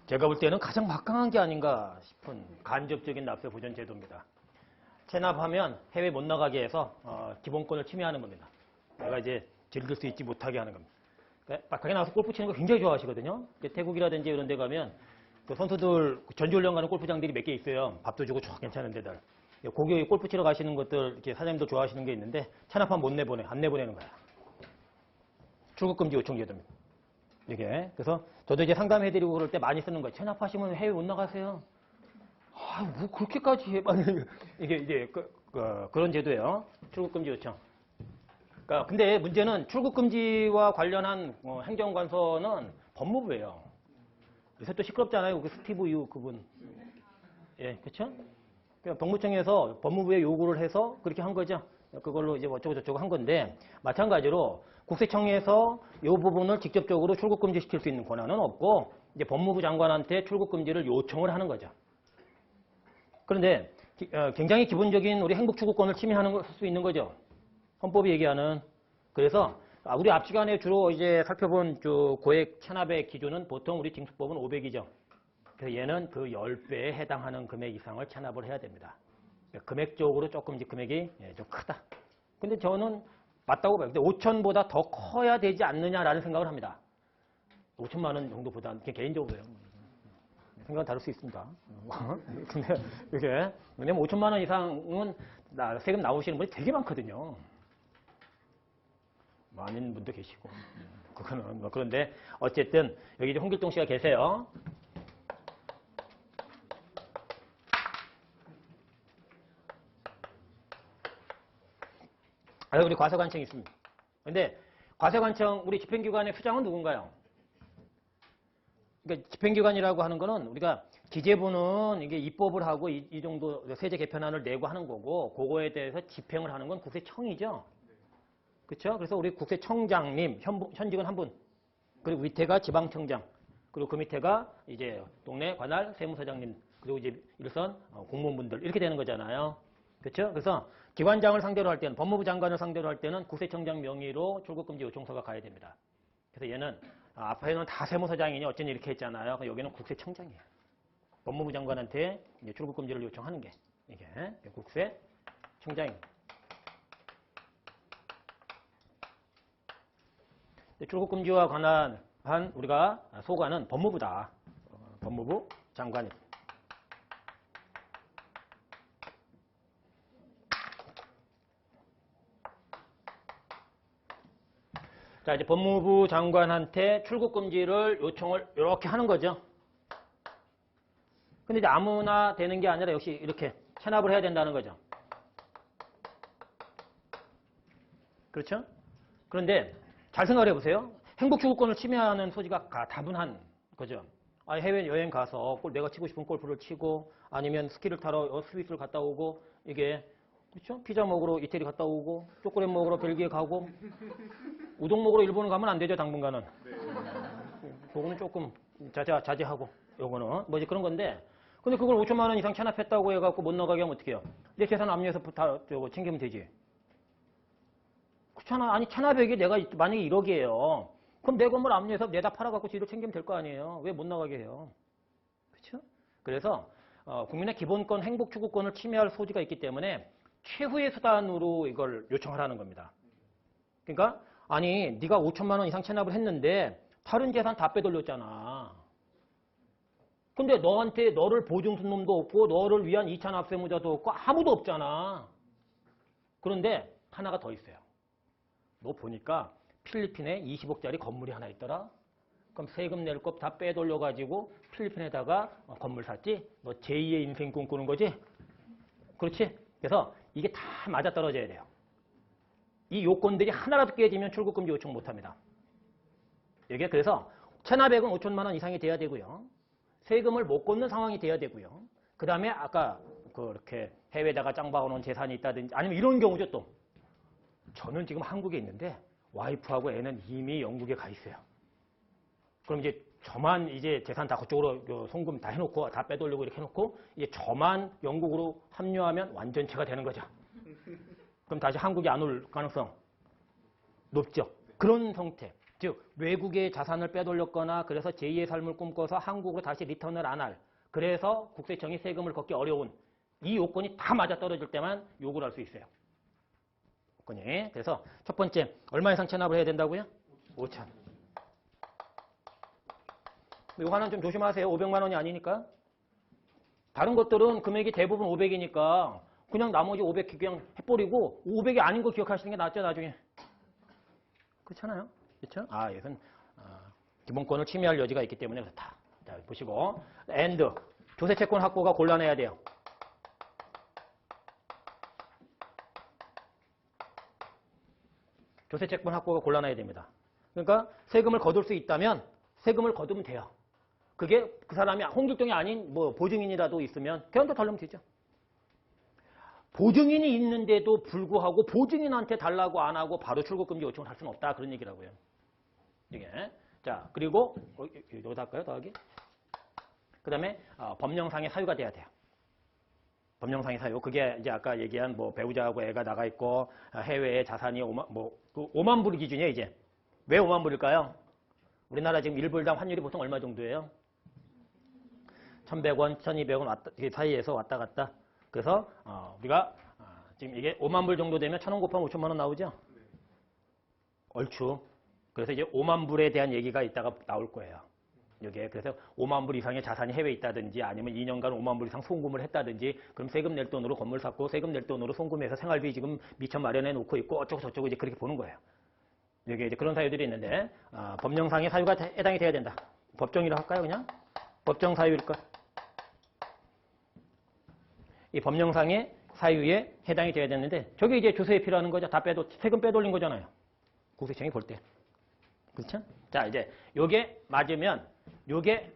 제가 볼 때는 가장 막강한 게 아닌가 싶은 간접적인 납세 보전 제도입니다. 체납하면 해외 못 나가게 해서 기본권을 침해하는 겁니다. 내가 이제 즐길 수 있지 못하게 하는 겁니다. 그러니까 밖에 나가서 골프 치는 거 굉장히 좋아하시거든요. 태국이라든지 이런 데 가면 그 선수들 전지훈련 가는 골프장들이 몇 개 있어요. 밥도 주고 쭉 괜찮은 데들. 고교 골프 치러 가시는 것들 이렇게 사장님도 좋아하시는 게 있는데 체납하면 못 내보내, 안 내보내는 거야. 출국금지 요청 제도입니다. 이게. 그래서 저도 이제 상담해드리고 그럴 때 많이 쓰는 거예요. 체납하시면 해외 못 나가세요. 뭐 그렇게까지 해. 이게 이제 그런 제도예요. 출국금지 요청. 그러니까 근데 문제는 출국금지와 관련한 행정관서는 법무부예요. 요새 또 시끄럽잖아요. 그 스티브 유 그분. 예, 그렇죠? 그러니까 법무청에서 법무부에 요구를 해서 그렇게 한 거죠. 그걸로 이제 어쩌고 저쩌고 한 건데 마찬가지로 국세청에서 이 부분을 직접적으로 출국금지 시킬 수 있는 권한은 없고 이제 법무부 장관한테 출국금지를 요청을 하는 거죠. 그런데 굉장히 기본적인 우리 행복추구권을 침해하는 수 있는 거죠. 헌법이 얘기하는. 그래서 우리 앞 시간에 주로 이제 살펴본 고액 체납의 기준은 보통 우리 징수법은 500이죠. 그래서 얘는 그 10배에 해당하는 금액 이상을 체납을 해야 됩니다. 금액적으로 조금 이제 금액이 좀 크다. 근데 저는 맞다고 봐요. 근데 5천보다 더 커야 되지 않느냐라는 생각을 합니다. 5천만 원 정도보다 개인적으로요. 생각은 다를 수 있습니다. 근데 이게 왜냐면 5천만 원 이상은 세금 나오시는 분이 되게 많거든요. 많은 분도 계시고. 그거는 뭐 그런데 어쨌든 여기 이제 홍길동 씨가 계세요. 우리 과세관청이 있습니다. 근데 과세관청 우리 집행기관의 수장은 누군가요? 그러니까 집행기관이라고 하는 거는 우리가 기재부는 이게 입법을 하고 이 정도 세제 개편안을 내고 하는 거고 그거에 대해서 집행을 하는 건 국세청이죠. 그렇죠? 그래서 우리 국세청장님 현직은 한 분, 그리고 밑에가 지방청장, 그리고 그 밑에가 이제 동네 관할 세무서장님, 그리고 이제 일선 공무원분들 이렇게 되는 거잖아요. 그렇죠? 그래서 기관장을 상대로 할 때는 법무부 장관을 상대로 할 때는 국세청장 명의로 출국금지 요청서가 가야 됩니다. 그래서 얘는 앞에는 다 세무서장이니 어쩌니 이렇게 했잖아요. 여기는 국세청장이에요. 법무부 장관한테 이제 출국금지를 요청하는 게 이게 국세청장입니다. 출국금지와 관한 우리가 소관은 법무부다. 법무부 장관입니다. 자, 이제 법무부 장관한테 출국금지를 요청을 이렇게 하는 거죠. 근데 이제 아무나 되는 게 아니라 역시 이렇게 체납을 해야 된다는 거죠. 그렇죠? 그런데 잘 생각을 해보세요. 행복추구권을 침해하는 소지가 다분한 거죠. 해외여행 가서 내가 치고 싶은 골프를 치고 아니면 스키를 타러 스위스를 갔다 오고 이게 그렇죠? 피자 먹으러 이태리 갔다 오고 초콜릿 먹으러 벨기에 가고 우동 먹으러 일본을 가면 안 되죠, 당분간은. 그거는 조금 자제하고 요거는 뭐 이제 그런 건데 근데 그걸 5천만 원 이상 체납했다고 해갖고 못 나가게 하면 어떻게 해요? 내 재산 압류해서 다 챙기면 되지. 그렇잖아. 아니 체납액이 내가 만약에 1억이에요. 그럼 내 건물 압류해서 내다 팔아갖고 뒤로 챙기면 될 거 아니에요. 왜 못 나가게 해요? 그렇죠? 그래서 국민의 기본권, 행복추구권을 침해할 소지가 있기 때문에 최후의 수단으로 이걸 요청하라는 겁니다. 그러니까 아니 네가 5천만 원 이상 체납을 했는데 다른 재산 다 빼돌렸잖아. 근데 너한테 너를 보증준 놈도 없고 너를 위한 이차납세무자도 없고 아무도 없잖아. 그런데 하나가 더 있어요. 너 보니까 필리핀에 20억짜리 건물이 하나 있더라. 그럼 세금 낼 것 다 빼돌려가지고 필리핀에다가 건물 샀지? 너 제2의 인생 꿈꾸는 거지? 그렇지? 그래서 이게 다 맞아떨어져야 돼요. 이 요건들이 하나라도 깨지면 출국금지 요청 못합니다. 이게 그래서 체납액은 5천만 원 이상이 돼야 되고요. 세금을 못 걷는 상황이 돼야 되고요. 그 다음에 아까 그렇게 해외에다가 짱 박아놓은 재산이 있다든지 아니면 이런 경우죠 또. 저는 지금 한국에 있는데 와이프하고 애는 이미 영국에 가 있어요. 그럼 이제 저만 이제 재산 다 그쪽으로 송금 다 해놓고 다 빼돌리고 이렇게 해놓고 이제 저만 영국으로 합류하면 완전체가 되는 거죠. 그럼 다시 한국에 안 올 가능성 높죠. 그런 형태. 즉 외국의 자산을 빼돌렸거나 그래서 제2의 삶을 꿈꿔서 한국으로 다시 리턴을 안 할. 그래서 국세청이 세금을 걷기 어려운 이 요건이 다 맞아떨어질 때만 요구를 할 수 있어요. 요건이. 그래서 첫 번째 얼마 이상 체납을 해야 된다고요? 5천. 이거 하나는 좀 조심하세요. 500만 원이 아니니까. 다른 것들은 금액이 대부분 500이니까 그냥 나머지 500 그냥 해버리고 500이 아닌 거 기억하시는 게 낫죠, 나중에. 그렇잖아요. 그렇죠? 아, 이것은 기본권을 침해할 여지가 있기 때문에 그렇다. 자, 보시고 and 조세채권 확보가 곤란해야 돼요. 조세채권 확보가 곤란해야 됩니다. 그러니까 세금을 거둘 수 있다면 세금을 거두면 돼요. 그게 그 사람이 홍길동이 아닌 뭐 보증인이라도 있으면 걔한테 달라면 되죠. 보증인이 있는데도 불구하고 보증인한테 달라고 안 하고 바로 출국금지 요청을 할 수는 없다. 그런 얘기라고요. 이게. 자, 그리고 여기다 할까요? 더하기. 그 다음에 법령상의 사유가 돼야 돼요. 법령상의 사유. 그게 이제 아까 얘기한 뭐 배우자하고 애가 나가 있고 해외에 자산이 5만 불 기준이에요, 이제. 왜 5만 불일까요? 우리나라 지금 1불당 환율이 보통 얼마 정도예요? 1,100원, 1,200원 사이에서 왔다 갔다. 그래서 우리가 지금 이게 5만 불 정도 되면 1,000원 곱하면 5천만 원 나오죠? 얼추. 그래서 이제 5만 불에 대한 얘기가 이따가 나올 거예요. 여기에. 그래서 5만 불 이상의 자산이 해외에 있다든지 아니면 2년간 5만 불 이상 송금을 했다든지 그럼 세금 낼 돈으로 건물 샀고 세금 낼 돈으로 송금해서 생활비 지금 미처 마련해 놓고 있고 어쩌고 저쩌고 이제 그렇게 보는 거예요. 여기에 이제 그런 사유들이 있는데 법령상의 사유가 해당이 돼야 된다. 법정이라 할까요, 그냥? 법정 사유일까? 이 법령상의 사유에 해당이 돼야 되는데 저게 이제 조세에 필요하는 거죠. 다 세금 빼돌린 거잖아요. 국세청이 볼 때. 그렇죠? 자, 이제 요게 맞으면 요게